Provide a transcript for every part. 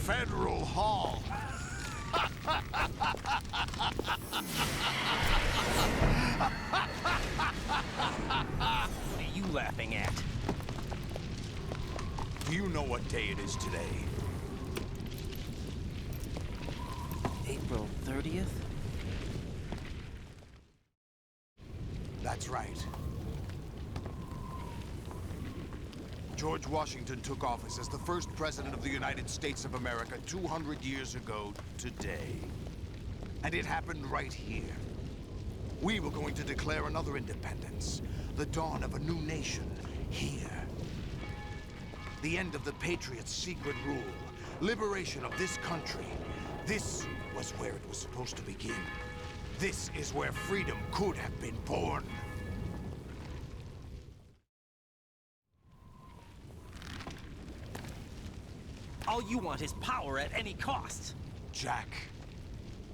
Federal Hall. What are you laughing at? Do you know what day it is today? April 30th? That's right. George Washington took office as the first president of the United States of America 200 years ago today. And it happened right here. We were going to declare another independence, the dawn of a new nation, here. The end of the Patriots' secret rule, liberation of this country. This was where it was supposed to begin. This is where freedom could have been born. All you want is power at any cost. Jack,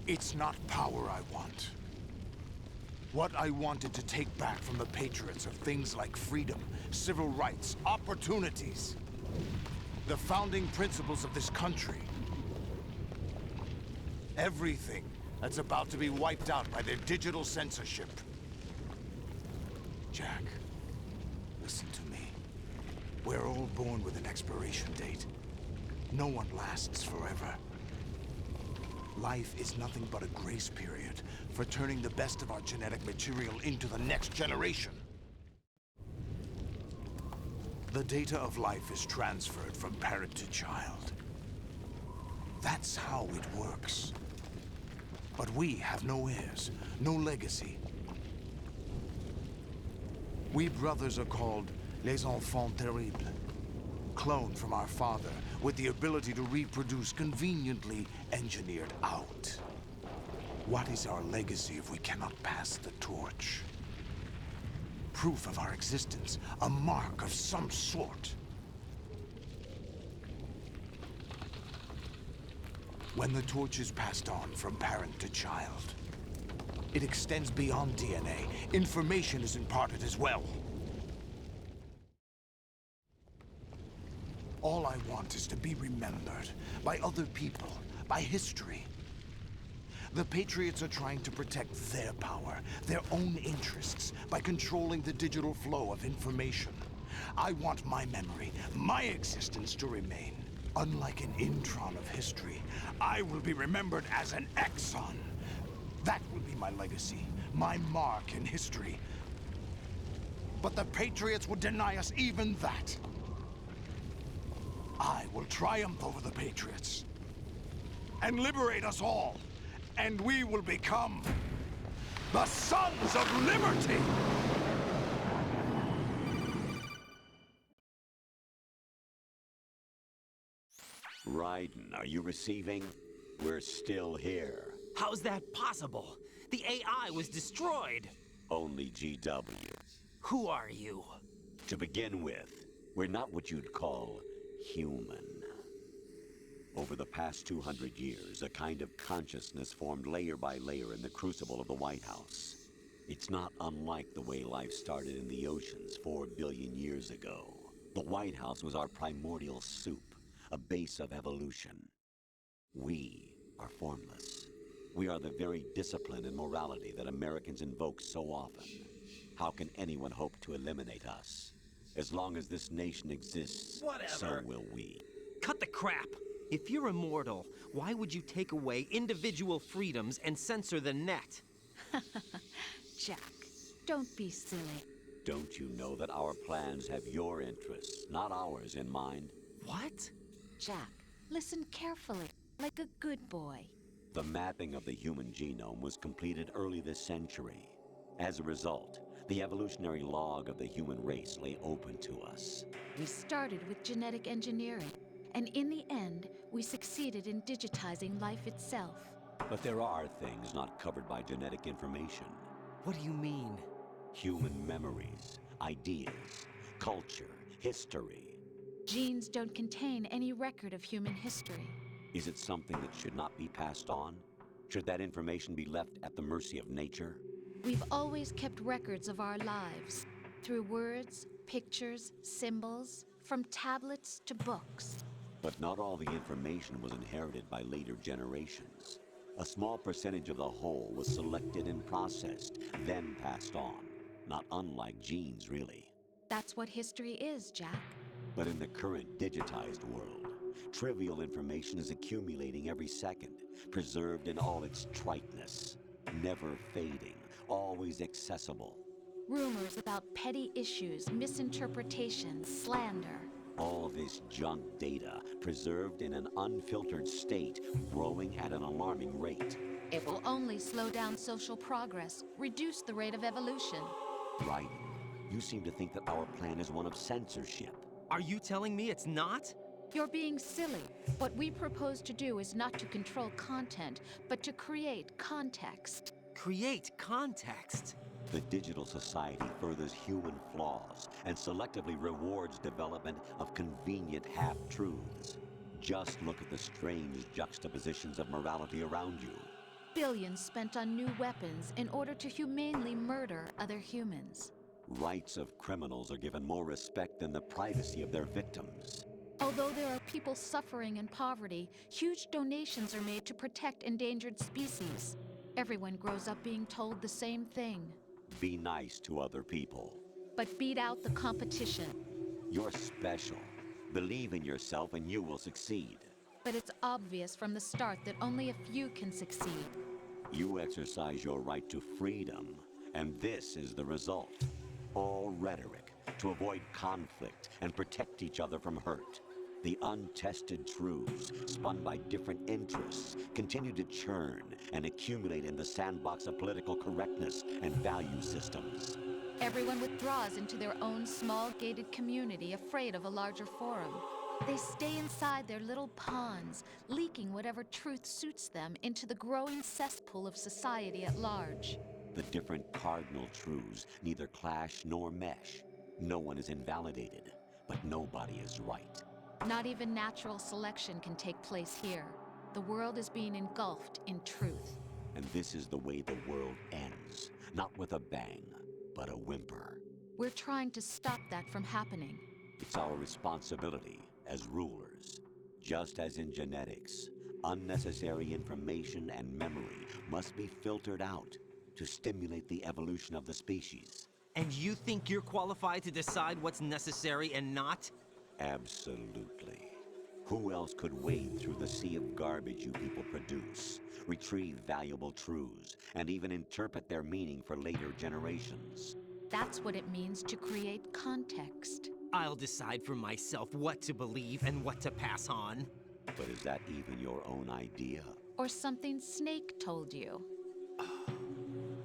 it's not power I want. What I wanted to take back from the Patriots are things like freedom, civil rights, opportunities. The founding principles of this country. Everything that's about to be wiped out by their digital censorship. Jack, listen to me. We're all born with an expiration date. No one lasts forever. Life is nothing but a grace period for turning the best of our genetic material into the next generation. The data of life is transferred from parent to child. That's how it works. But we have no heirs, no legacy. We brothers are called les enfants terribles. Cloned from our father, with the ability to reproduce conveniently engineered out. What is our legacy if we cannot pass the torch? Proof of our existence, a mark of some sort. When the torch is passed on from parent to child, it extends beyond DNA. Information is imparted as well. All I want is to be remembered by other people, by history. The Patriots are trying to protect their power, their own interests, by controlling the digital flow of information. I want my memory, my existence to remain. Unlike an intron of history, I will be remembered as an exon. That will be my legacy, my mark in history. But the Patriots would deny us even that. I will triumph over the Patriots and liberate us all, and we will become the Sons of Liberty! Raiden, are you receiving? We're still here. How's that possible? The AI was destroyed. Only GW. Who are you? To begin with, we're not what you'd call human. Over the past 200 years, a kind of consciousness formed layer by layer in the crucible of the White House. It's not unlike the way life started in the oceans 4 billion years ago. The White House was our primordial soup, a base of evolution. We are formless. We are the very discipline and morality that Americans invoke so often. How can anyone hope to eliminate us? As long as this nation exists, Whatever. So will we. Cut the crap. If you're immortal, why would you take away individual freedoms and censor the net? Jack, don't be silly. Don't you know that our plans have your interests, not ours, in mind? What? Jack, listen carefully, like a good boy. The mapping of the human genome was completed early this century. As a result, the evolutionary log of the human race lay open to us. We started with genetic engineering, and in the end, we succeeded in digitizing life itself. But there are things not covered by genetic information. What do you mean? Human memories, ideas, culture, history. Genes don't contain any record of human history. Is it something that should not be passed on? Should that information be left at the mercy of nature? We've always kept records of our lives, through words, pictures, symbols, from tablets to books. But not all the information was inherited by later generations. A small percentage of the whole was selected and processed, then passed on. Not unlike genes, really. That's what history is, Jack. But in the current digitized world, trivial information is accumulating every second, preserved in all its triteness, never fading, always accessible. Rumors about petty issues, misinterpretations, slander. All this junk data, preserved in an unfiltered state, growing at an alarming rate. It will only slow down social progress, reduce the rate of evolution. Right. You seem to think that our plan is one of censorship. Are you telling me it's not? You're being silly. What we propose to do is not to control content, but to create context. Create context. The digital society furthers human flaws and selectively rewards development of convenient half-truths. Just look at the strange juxtapositions of morality around you. Billions spent on new weapons in order to humanely murder other humans. Rights of criminals are given more respect than the privacy of their victims. Although there are people suffering in poverty, huge donations are made to protect endangered species. Everyone grows up being told the same thing. Be nice to other people. But beat out the competition. You're special. Believe in yourself and you will succeed. But it's obvious from the start that only a few can succeed. You exercise your right to freedom, and this is the result. All rhetoric to avoid conflict and protect each other from hurt. The untested truths, spun by different interests, continue to churn and accumulate in the sandbox of political correctness and value systems. Everyone withdraws into their own small gated community, afraid of a larger forum. They stay inside their little ponds, leaking whatever truth suits them into the growing cesspool of society at large. The different cardinal truths neither clash nor mesh. No one is invalidated, but nobody is right. Not even natural selection can take place here. The world is being engulfed in truth. And this is the way the world ends. Not with a bang, but a whimper. We're trying to stop that from happening. It's our responsibility as rulers. Just as in genetics, unnecessary information and memory must be filtered out to stimulate the evolution of the species. And you think you're qualified to decide what's necessary and not? Absolutely. Who else could wade through the sea of garbage you people produce, retrieve valuable truths, and even interpret their meaning for later generations? That's what it means to create context. I'll decide for myself what to believe and what to pass on. But is that even your own idea? Or something Snake told you.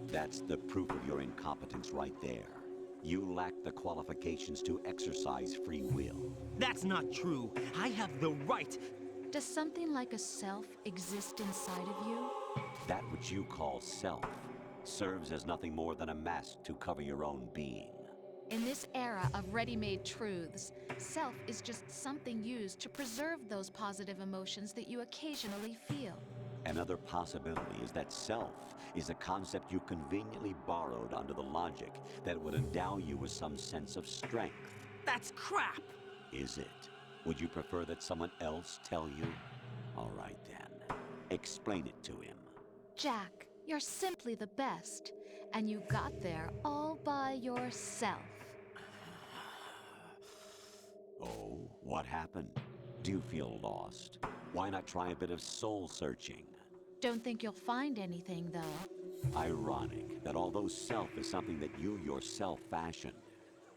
That's the proof of your incompetence right there. You lack the qualifications to exercise free will. That's not true. I have the right. Does something like a self exist inside of you? That which you call self serves as nothing more than a mask to cover your own being. In this era of ready-made truths, self is just something used to preserve those positive emotions that you occasionally feel. Another possibility is that self is a concept you conveniently borrowed under the logic that would endow you with some sense of strength. That's crap! Is it? Would you prefer that someone else tell you? All right then. Explain it to him. Jack, you're simply the best, and you got there all by yourself. Oh, what happened? Do you feel lost? Why not try a bit of soul searching? Don't think you'll find anything, though. Ironic that although self is something that you yourself fashioned,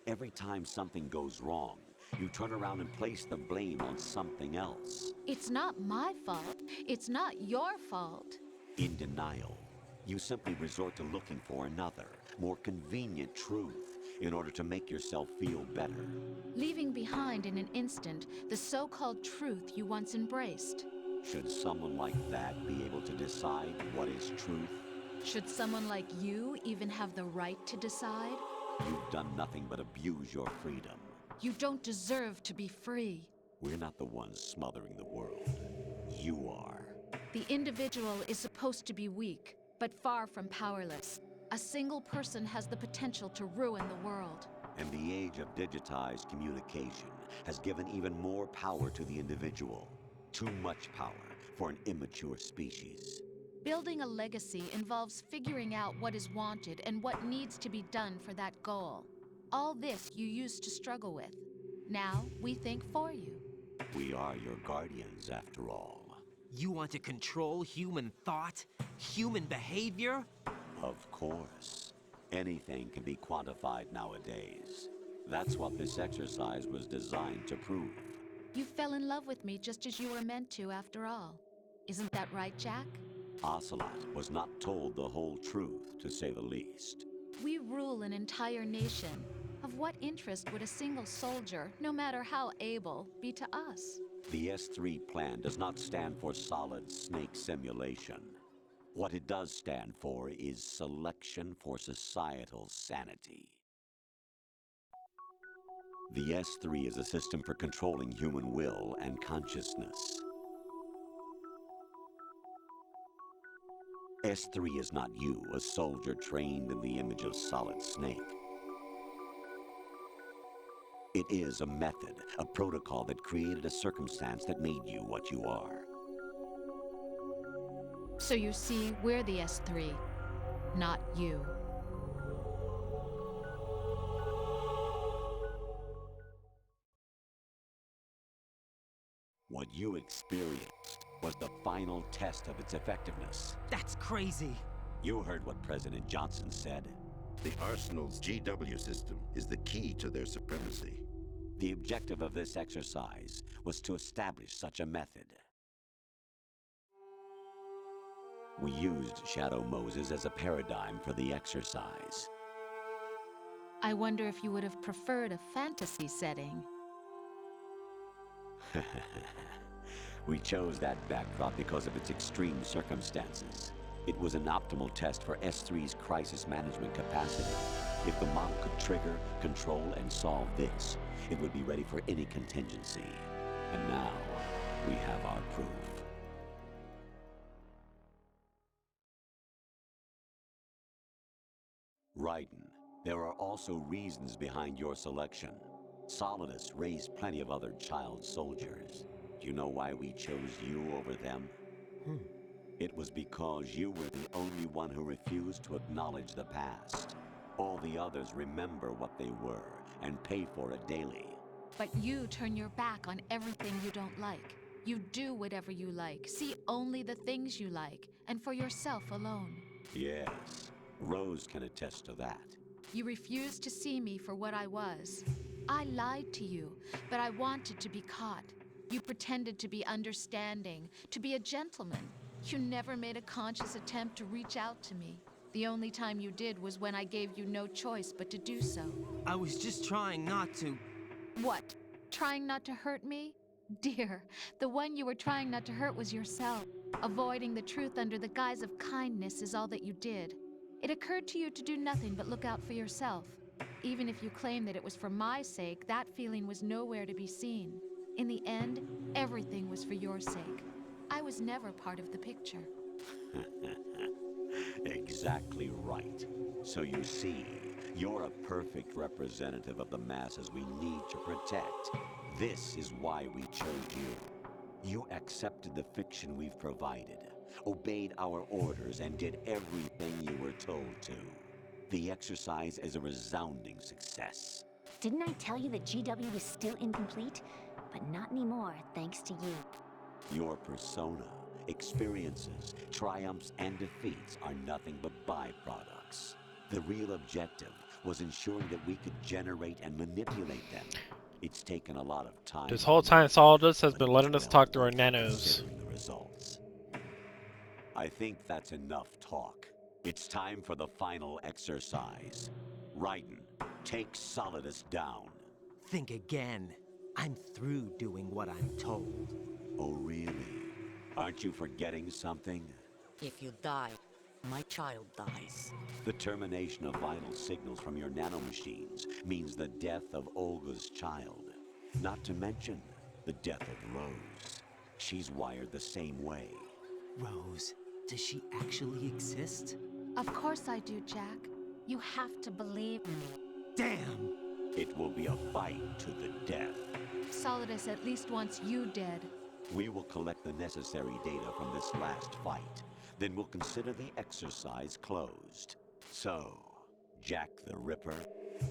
every time something goes wrong, you turn around and place the blame on something else. It's not my fault. It's not your fault. In denial, you simply resort to looking for another, more convenient truth in order to make yourself feel better. Leaving behind in an instant the so-called truth you once embraced. Should someone like that be able to decide what is truth? Should someone like you even have the right to decide? You've done nothing but abuse your freedom. You don't deserve to be free. We're not the ones smothering the world. You are. The individual is supposed to be weak, but far from powerless. A single person has the potential to ruin the world. And the age of digitized communication has given even more power to the individual. Too much power for an immature species. Building a legacy involves figuring out what is wanted and what needs to be done for that goal. All this you used to struggle with. Now we think for you. We are your guardians, after all. You want to control human thought? Human behavior? Of course. Anything can be quantified nowadays. That's what this exercise was designed to prove. You fell in love with me just as you were meant to, after all. Isn't that right, Jack? Ocelot was not told the whole truth, to say the least. We rule an entire nation. Of what interest would a single soldier, no matter how able, be to us? The S3 plan does not stand for solid snake simulation. What it does stand for is selection for societal sanity. The S3 is a system for controlling human will and consciousness. S3 is not you, a soldier trained in the image of Solid Snake. It is a method, a protocol that created a circumstance that made you what you are. So you see, we're the S3, not you. What you experienced was the final test of its effectiveness. That's crazy. You heard what President Johnson said. The Arsenal's GW system is the key to their supremacy. The objective of this exercise was to establish such a method. We used Shadow Moses as a paradigm for the exercise. I wonder if you would have preferred a fantasy setting. We chose that backdrop because of its extreme circumstances. It was an optimal test for S3's crisis management capacity. If the model could trigger, control, and solve this, it would be ready for any contingency. And now, we have our proof. Raiden, there are also reasons behind your selection. Solidus raised plenty of other child soldiers. Do you know why we chose you over them? It was because you were the only one who refused to acknowledge the past. All the others remember what they were and pay for it daily. But you turn your back on everything you don't like. You do whatever you like, see only the things you like, and for yourself alone. Yes, Rose can attest to that. You refused to see me for what I was. I lied to you, but I wanted to be caught. You pretended to be understanding, to be a gentleman. You never made a conscious attempt to reach out to me. The only time you did was when I gave you no choice but to do so. I was just trying not to. What? Trying not to hurt me? Dear, the one you were trying not to hurt was yourself. Avoiding the truth under the guise of kindness is all that you did. It occurred to you to do nothing but look out for yourself. Even if you claim that it was for my sake, that feeling was nowhere to be seen. In the end, everything was for your sake. I was never part of the picture. Exactly right. So you see, you're a perfect representative of the masses we need to protect. This is why we chose you. You accepted the fiction we've provided, obeyed our orders, and did everything you were told to. The exercise is a resounding success. Didn't I tell you that GW was still incomplete? But not anymore, thanks to you. Your persona, experiences, triumphs, and defeats are nothing but byproducts. The real objective was ensuring that we could generate and manipulate them. It's taken a lot of time. This whole time, Solidus has been letting us talk through our nanos. Considering the results. I think that's enough talk. It's time for the final exercise. Raiden, take Solidus down. Think again. I'm through doing what I'm told. Oh, really? Aren't you forgetting something? If you die, my child dies. The termination of vital signals from your nanomachines means the death of Olga's child. Not to mention the death of Rose. She's wired the same way. Rose, does she actually exist? Of course I do, Jack. You have to believe me. Damn! It will be a fight to the death. Solidus at least wants you dead. We will collect the necessary data from this last fight. Then we'll consider the exercise closed. So, Jack the Ripper,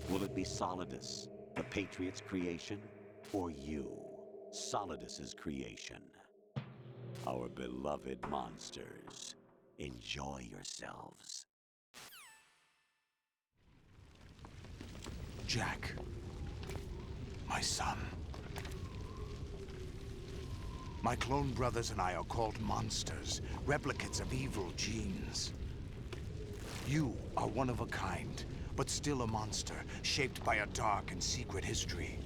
will it be Solidus, the Patriot's creation, or you, Solidus's creation? Our beloved monsters, enjoy yourselves. Jack, my son. My clone brothers and I are called monsters, replicates of evil genes. You are one of a kind, but still a monster, shaped by a dark and secret history.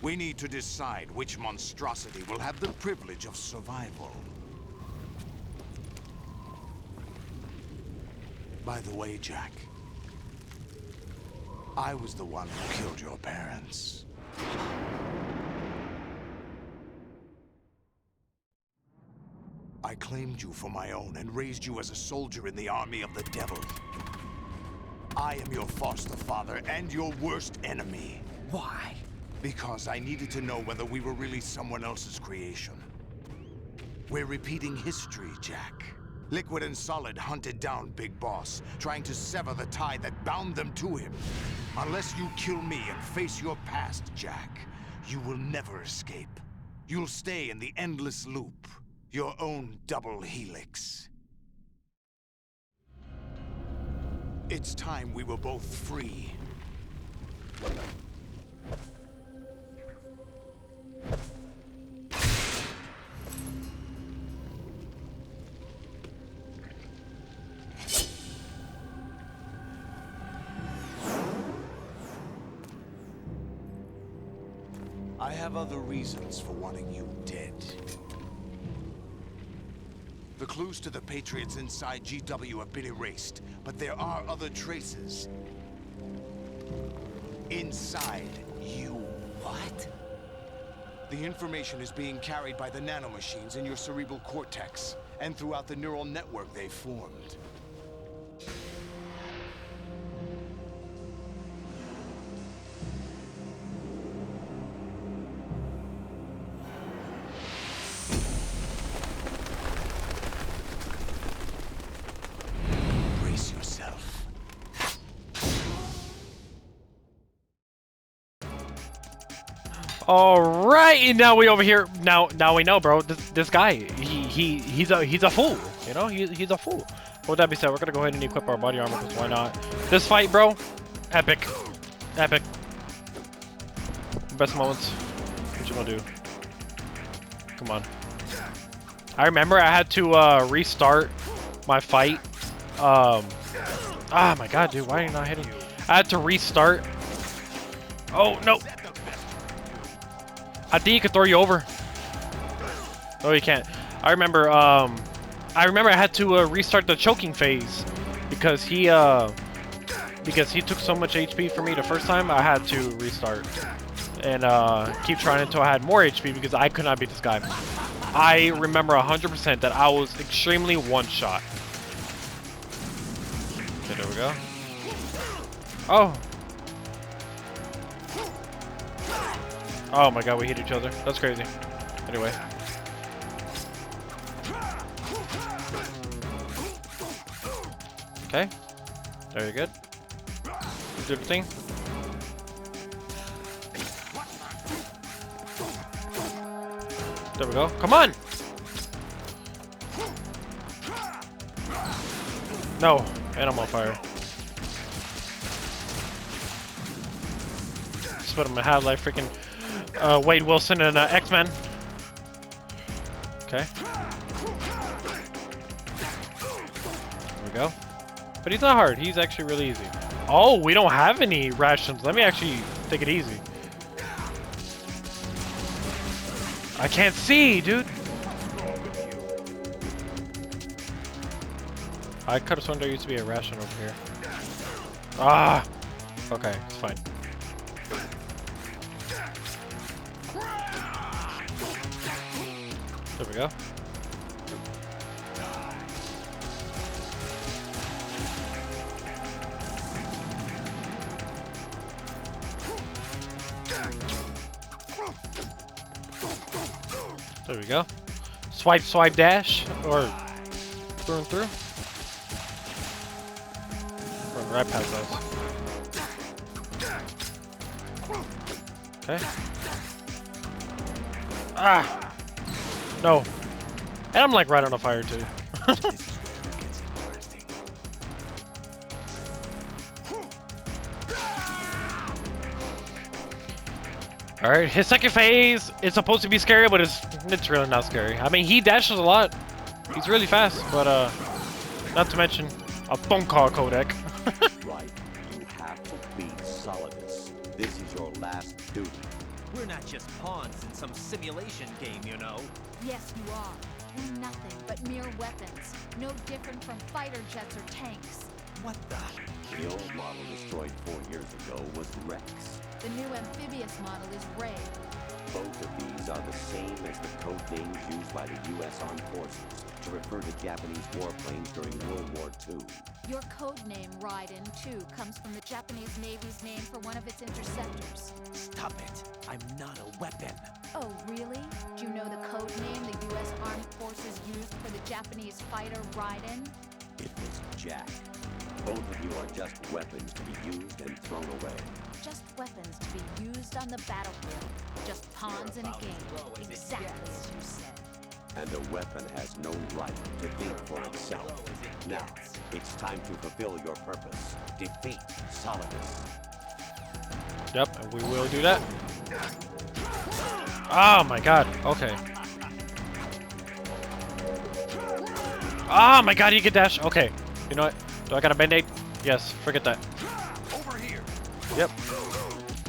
We need to decide which monstrosity will have the privilege of survival. By the way, Jack, I was the one who killed your parents. I claimed you for my own and raised you as a soldier in the army of the devil. I am your foster father and your worst enemy. Why? Because I needed to know whether we were really someone else's creation. We're repeating history, Jack. Liquid and Solid hunted down Big Boss, trying to sever the tie that bound them to him. Unless you kill me and face your past, Jack, you will never escape. You'll stay in the endless loop, your own double helix. It's time we were both free. I have other reasons for wanting you dead. The clues to the Patriots inside GW have been erased, but there are other traces. Inside you. What? The information is being carried by the nanomachines in your cerebral cortex, and throughout the neural network they formed. Brace yourself. All right, and now we over here. Now we know, bro. This guy, he's a fool. You know, he's a fool. With that being said, we're gonna go ahead and equip our body armor because why not? This fight, bro, epic, epic. Best moments. What you gonna do? Come on. I remember I had to restart my fight. Ah, my God, dude, why are you not hitting? I had to restart. Oh no. I think he could throw you over. Oh, you can't. I remember I had to restart the choking phase because he took so much HP for me the first time. I had to restart and keep trying until I had more HP because I could not beat this guy. I remember 100% that I was extremely one-shot. Okay, there we go. Oh. Oh my God, we hit each other. That's crazy. Anyway. Okay. Very good. Do the thing. There we go. Come on! No. And I'm on fire. Just put him in half-life freaking Wade Wilson and X-Men. Okay. There we go. But he's not hard. He's actually really easy. Oh, we don't have any rations. Let me actually take it easy. I can't see, dude. I could have sworn there used to be a ration over here. Ah! Okay, it's fine. There we go. There we go. Swipe, swipe, dash, or through and through. Run right past those. Okay. Ah! No. And I'm like right on the fire too. Alright, his second phase is supposed to be scary, but it's really not scary. I mean, he dashes a lot. He's really fast, but not to mention a phone call codec. Right. You have to beat Solidus. This is your last duty. We're not just pawns in some simulation game, you know. Yes, you are. We're nothing but mere weapons. No different from fighter jets or tanks. What the? The old model destroyed 4 years ago was Rex. The new amphibious model is Ray. Both of these are the same as the code names used by the U.S. Armed Forces to refer to Japanese warplanes during World War II. Your code name, Raiden, too, comes from the Japanese Navy's name for one of its interceptors. Stop it. I'm not a weapon. Oh, really? Do you know the code name the U.S. Armed Forces used for the Japanese fighter Raiden? It was Jack. Both of you are just weapons to be used and thrown away. Just weapons to be used on the battlefield. Just pawns in a game. Exactly as you said. And a weapon has no right to think for itself. Now, it's time to fulfill your purpose. Defeat Solidus. Yep, and we will do that. Oh my god, okay. Oh my god, you can dash. Okay, you know what? Do I got a band-aid? Yes, forget that. Over here. Yep.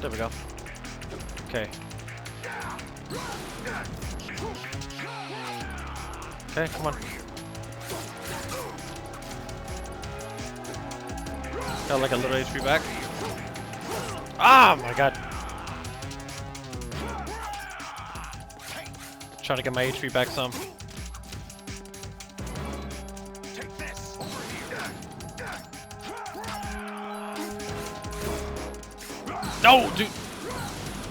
There we go. Okay. Okay, come on. Got like a little HP back. Ah, my god. Trying to get my HP back some. Take this. Over here. No, dude.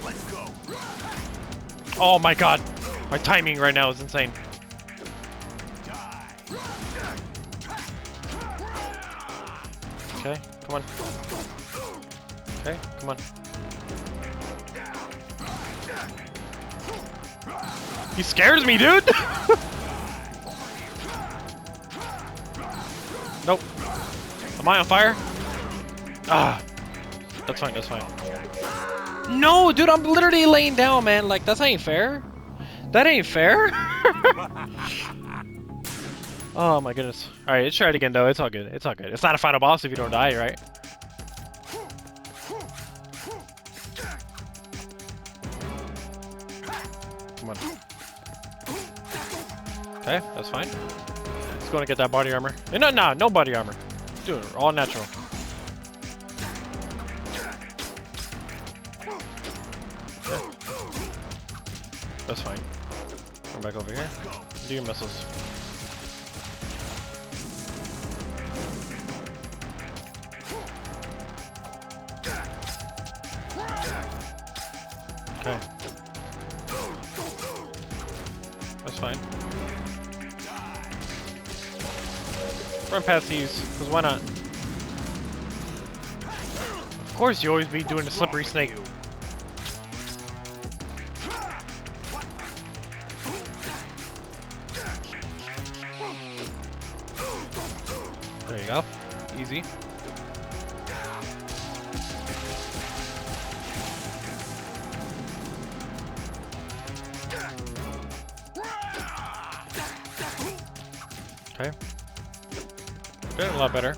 Let's go. Oh my god. My timing right now is insane. Okay, come on. Okay, come on. He scares me, dude! Nope. Am I on fire? Ah. That's fine, that's fine. No, dude, I'm literally laying down, man. Like, that ain't fair. That ain't fair. Oh my goodness. Alright, let's try it again though. It's all good. It's all good. It's not a final boss if you don't die, right? Come on. Okay, that's fine. Let's go and get that body armor. No body armor. Dude, all natural. Okay. That's fine. Come back over here. Do your missiles. Okay. That's fine. Run past these, because why not? Of course you always be doing the slippery snake. There you go. Easy. Okay. Doing a lot better.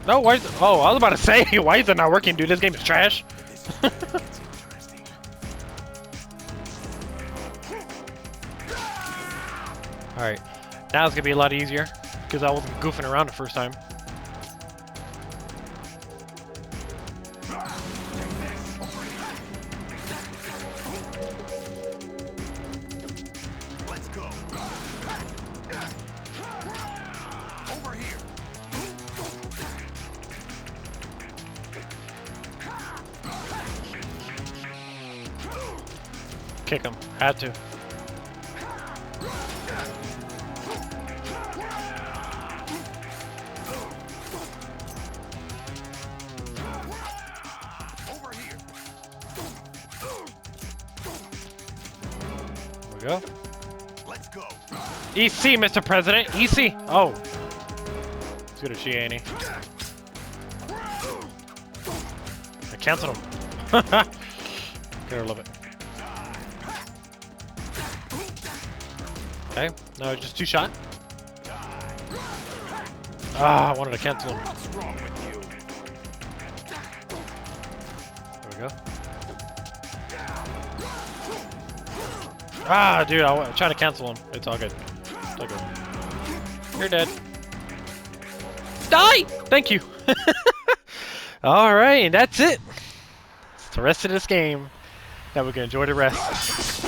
No, why is it? Oh, I was about to say, why is it not working, dude? This game is trash. Alright. Now it's gonna be a lot easier. Because I wasn't goofing around the first time. Let's go. kick him. Had to. Over here. There we go. Let's go. EC, Mr. President. EC. Oh. He's good at she, ain't he? I canceled him. Gotta love it. Okay. No, just 2 shot. Ah, I wanted to cancel him. What's wrong with you? There we go. Ah, dude, I'm trying to cancel him. It's all good. It's all good. You're dead. Die! Thank you. Alright, that's it. It's the rest of this game. Now we can enjoy the rest.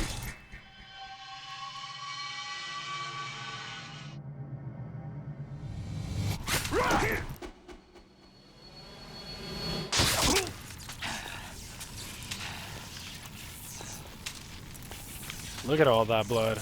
Look at all that blood.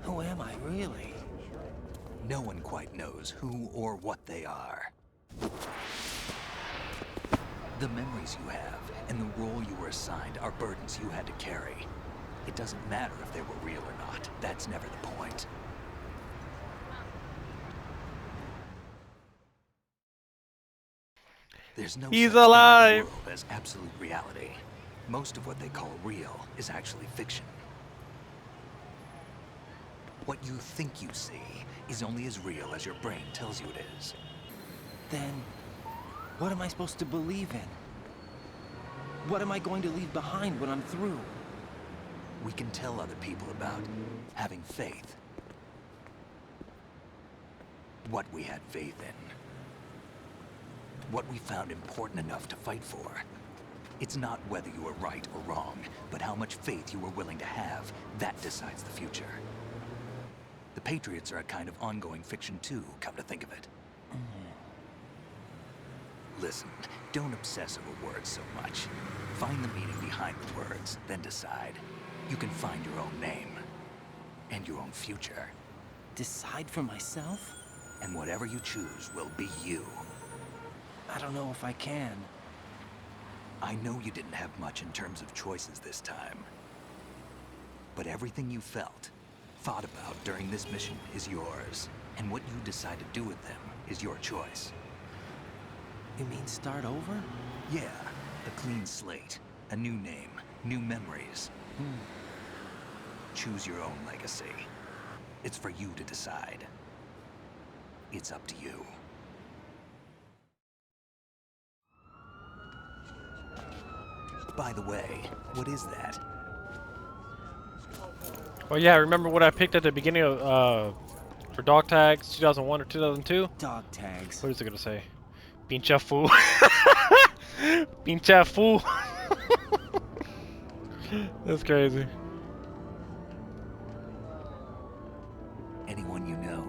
Who am I, really? No one quite knows who or what they are. The memories you have and the role you were assigned are burdens you had to carry. It doesn't matter if they were real or not. That's never the point. There's no He's such thing in the alive! world as absolute reality. Most of what they call real is actually fiction. What you think you see is only as real as your brain tells you it is. Then, what am I supposed to believe in? What am I going to leave behind when I'm through? We can tell other people about having faith. What we had faith in. What we found important enough to fight for. It's not whether you were right or wrong, but how much faith you were willing to have. That decides the future. The Patriots are a kind of ongoing fiction too, come to think of it. Listen, don't obsess over words so much. Find the meaning behind the words, then decide. You can find your own name. And your own future. Decide for myself? And whatever you choose will be you. I don't know if I can. I know you didn't have much in terms of choices this time. But everything you felt, thought about during this mission is yours. And what you decide to do with them is your choice. You mean start over? Yeah, a clean slate, a new name, new memories. Choose your own legacy. It's for you to decide. It's up to you. By the way, what is that? Oh yeah, remember what I picked at the beginning of for dog tags, 2001 or 2002? Dog tags. What is it gonna say? Pincha fu. Pincha fu. That's crazy. Anyone you know?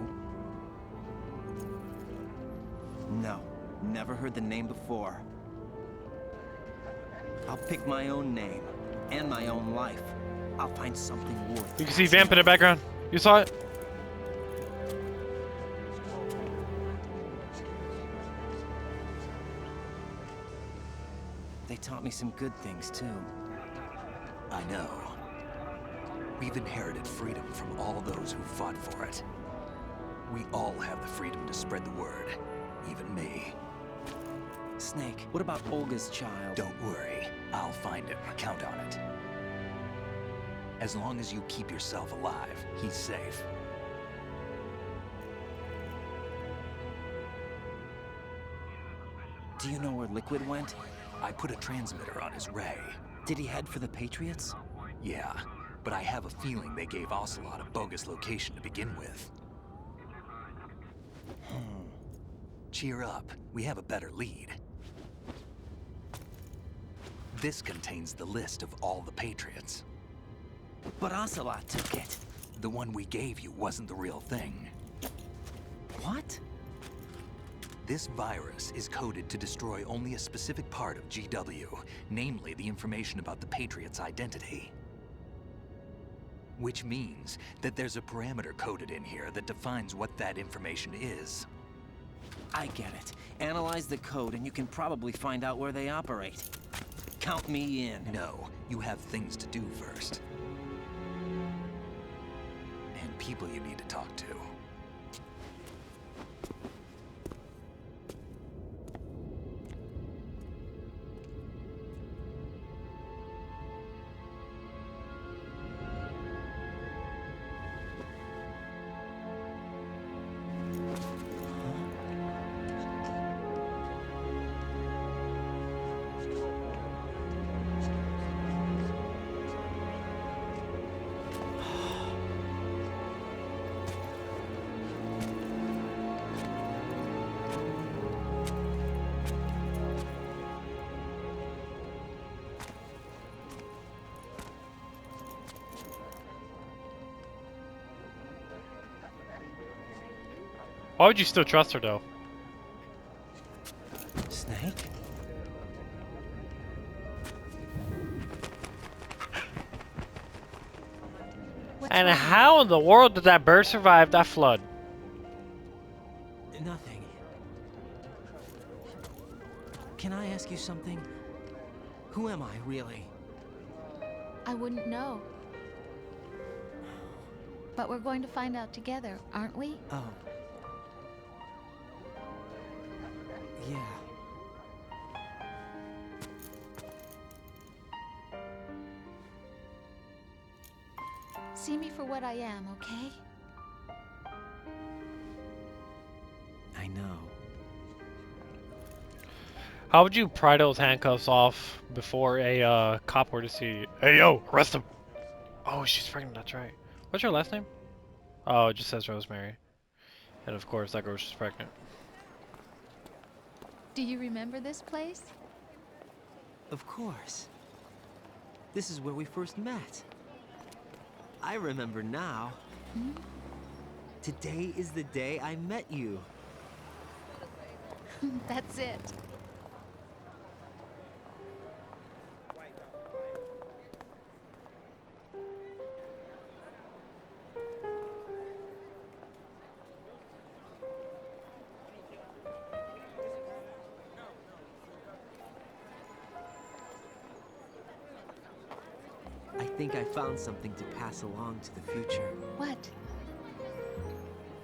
No, never heard the name before. I'll pick my own name and my own life. I'll find something worth. You can see Vamp in the background. You saw it? They taught me some good things too. I know. We've inherited freedom from all those who fought for it. We all have the freedom to spread the word, even me. Snake, what about Olga's child? Don't worry, I'll find him. Count on it. As long as you keep yourself alive, he's safe. Do you know where Liquid went? I put a transmitter on his ray. Did he head for the Patriots? Yeah, but I have a feeling they gave Ocelot a bogus location to begin with. Cheer up, we have a better lead. This contains the list of all the Patriots. But Ocelot took it. The one we gave you wasn't the real thing. What? This virus is coded to destroy only a specific part of GW, namely the information about the Patriot's identity. Which means that there's a parameter coded in here that defines what that information is. I get it. Analyze the code and you can probably find out where they operate. Count me in. No, you have things to do first. And people you need to talk to. Why would you still trust her though? Snake? And how in the world did that bird survive that flood? Nothing. Can I ask you something? Who am I, really? I wouldn't know. But we're going to find out together, aren't we? Oh. Yeah. See me for what I am, okay? I know. How would you pry those handcuffs off before a cop were to see you? Hey yo, arrest him! Oh, she's pregnant, that's right. What's your last name? Oh, it just says Rosemary. And of course, that girl, she's pregnant. Do you remember this place? Of course. This is where we first met. I remember now. Today is the day I met you. That's it. think I found something to pass along to the future. What?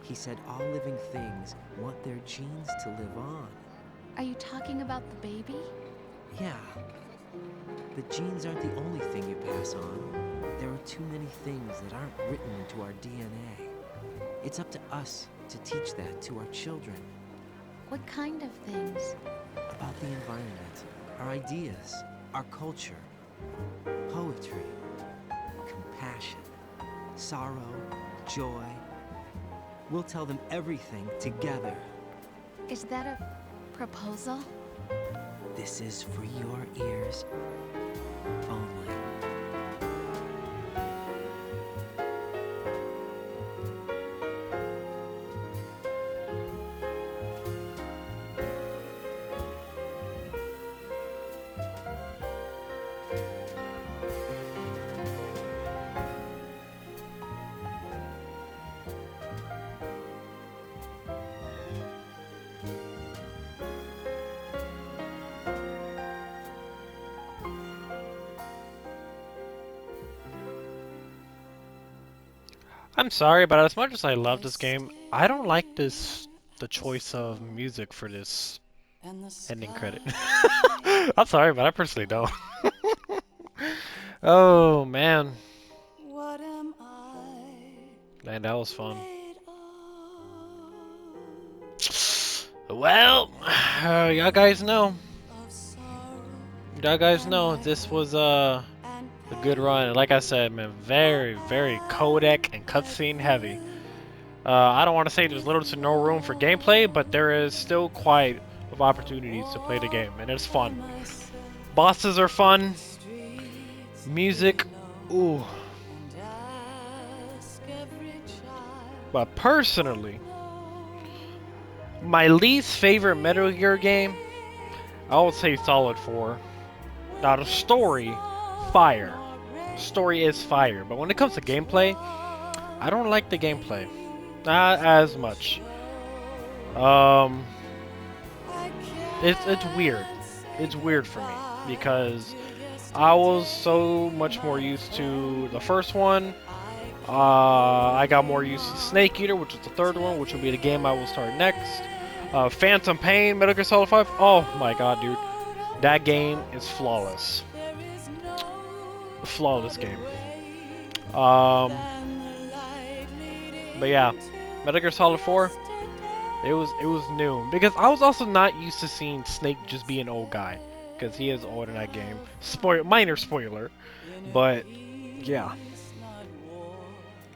He said all living things want their genes to live on. Are you talking about the baby? Yeah. The genes aren't the only thing you pass on. There are too many things that aren't written into our DNA. It's up to us to teach that to our children. What kind of things? About the environment, our ideas, our culture, poetry, compassion, sorrow, joy. We'll tell them everything together. Is that a proposal? This is for your ears only. I'm sorry, but as much as I love this game, I don't like the choice of music for this ending credit. I'm sorry, but I personally don't. Oh man. Man, that was fun. Well, y'all guys know. Y'all guys know this was a good run. Like I said, man, very, very codec and cutscene heavy. I don't want to say there's little to no room for gameplay, but there is still quite of opportunities to play the game, and it's fun. Bosses are fun. Music, ooh. But personally, my least favorite Metal Gear game, I would say Solid 4. Now the story, fire. Story is fire, but when it comes to gameplay, I don't like the gameplay. Not as much. It's weird. It's weird for me because I was so much more used to the first one. I got more used to Snake Eater, which is the third one, which will be the game I will start next. Phantom Pain, Metal Gear Solid 5. Oh my god, dude. That game is flawless. Flawless game. But yeah, Metal Gear Solid 4. It was new because I was also not used to seeing Snake just be an old guy because he is old in that game. Minor spoiler, but yeah.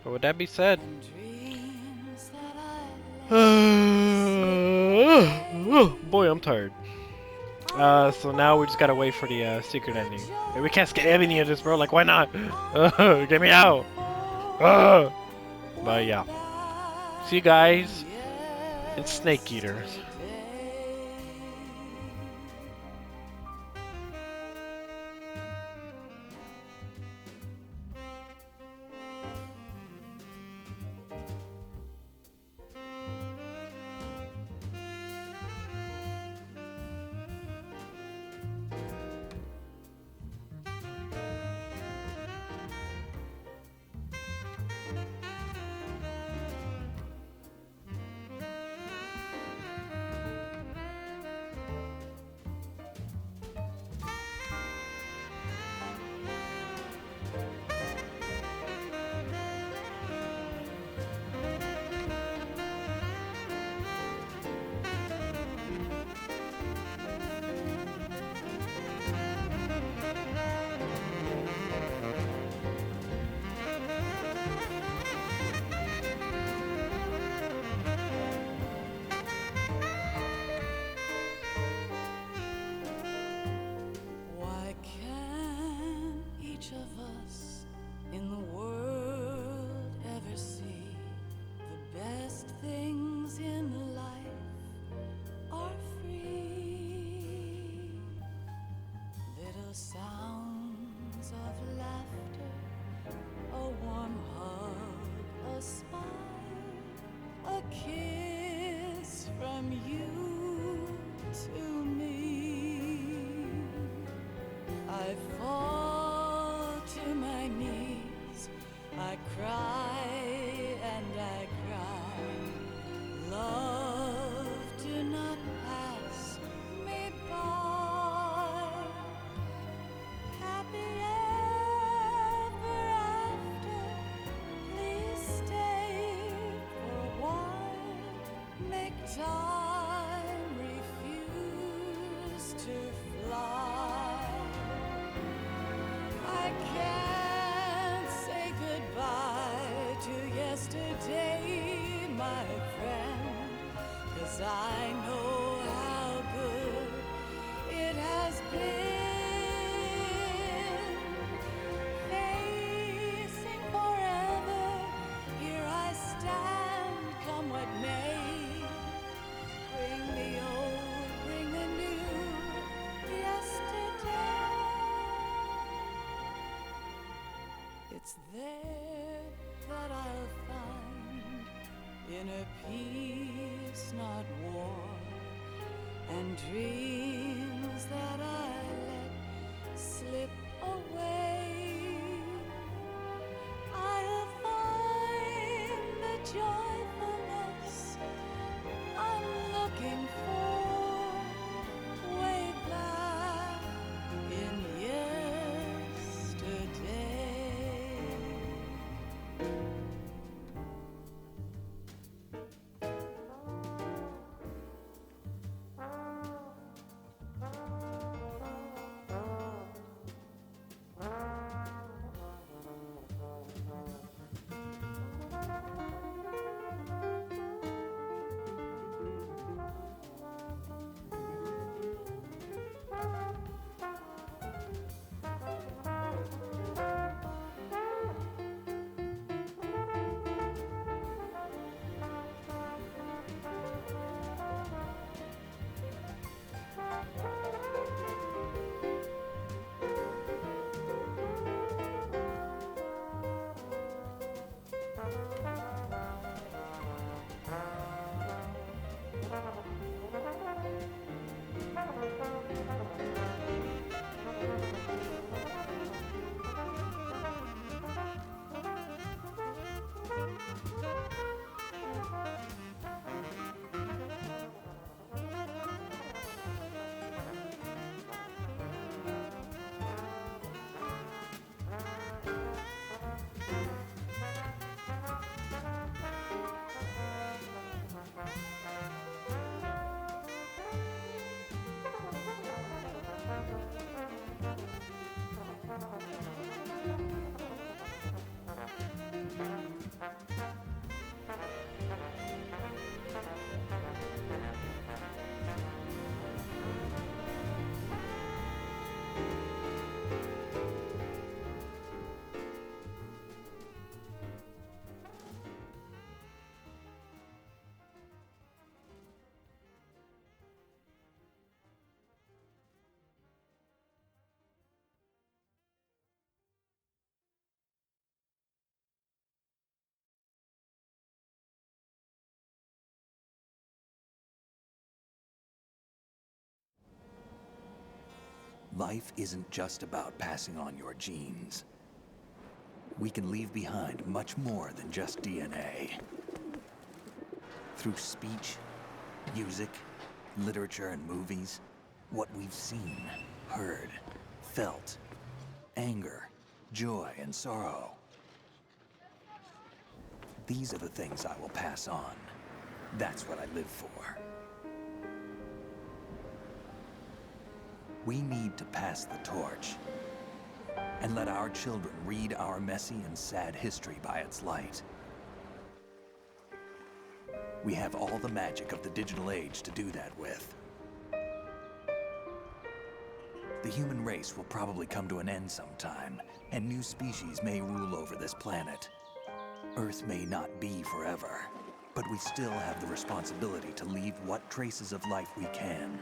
But with that being said, boy, I'm tired. So now we just gotta wait for the secret ending. And we can't skip any of this, bro. Like, why not? Get me out. But yeah. See you guys. It's Snake Eater. time refused to fly. I can't say goodbye to yesterday, my friend, 'cause I know how good it has been. Facing forever, here I stand, come what may. Bring the old, bring the new, yesterday. It's there that I'll find inner peace, not war, and dreams that I let slip away. I'll find the joyfulness I'm looking for way back in yesterday. Life isn't just about passing on your genes. We can leave behind much more than just DNA. Through speech, music, literature, and movies, what we've seen, heard, felt, anger, joy, and sorrow. These are the things I will pass on. That's what I live for. We need to pass the torch and let our children read our messy and sad history by its light. We have all the magic of the digital age to do that with. The human race will probably come to an end sometime, and new species may rule over this planet. Earth may not be forever, but we still have the responsibility to leave what traces of life we can.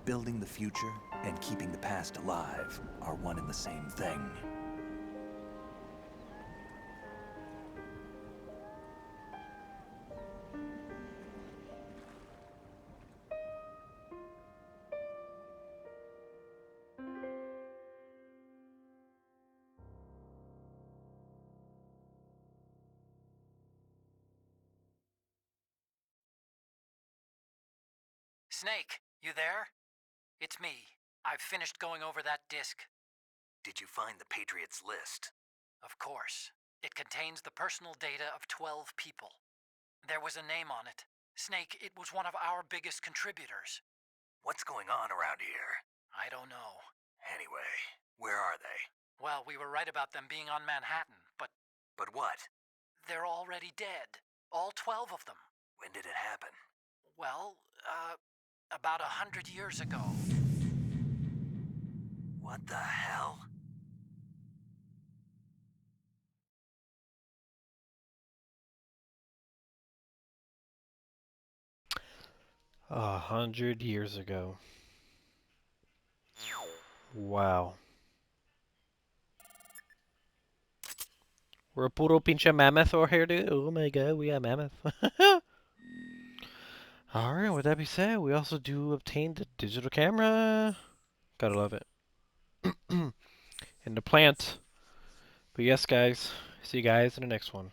Building the future and keeping the past alive are one and the same thing. Snake, you there? It's me. I've finished going over that disk. Did you find the Patriots list? Of course. It contains the personal data of 12 people. There was a name on it. Snake, it was one of our biggest contributors. What's going on around here? I don't know. Anyway, where are they? Well, we were right about them being on Manhattan, but But what? they're already dead. All 12 of them. When did it happen? Well, about 100 years ago. What the hell? A 100 years ago. Wow. We're a puro pinche mammoth over here, dude. Oh my god, we are mammoth. Alright, with that being said, we also do obtain the digital camera. Gotta love it. And the plant. But yes, guys. See you guys in the next one.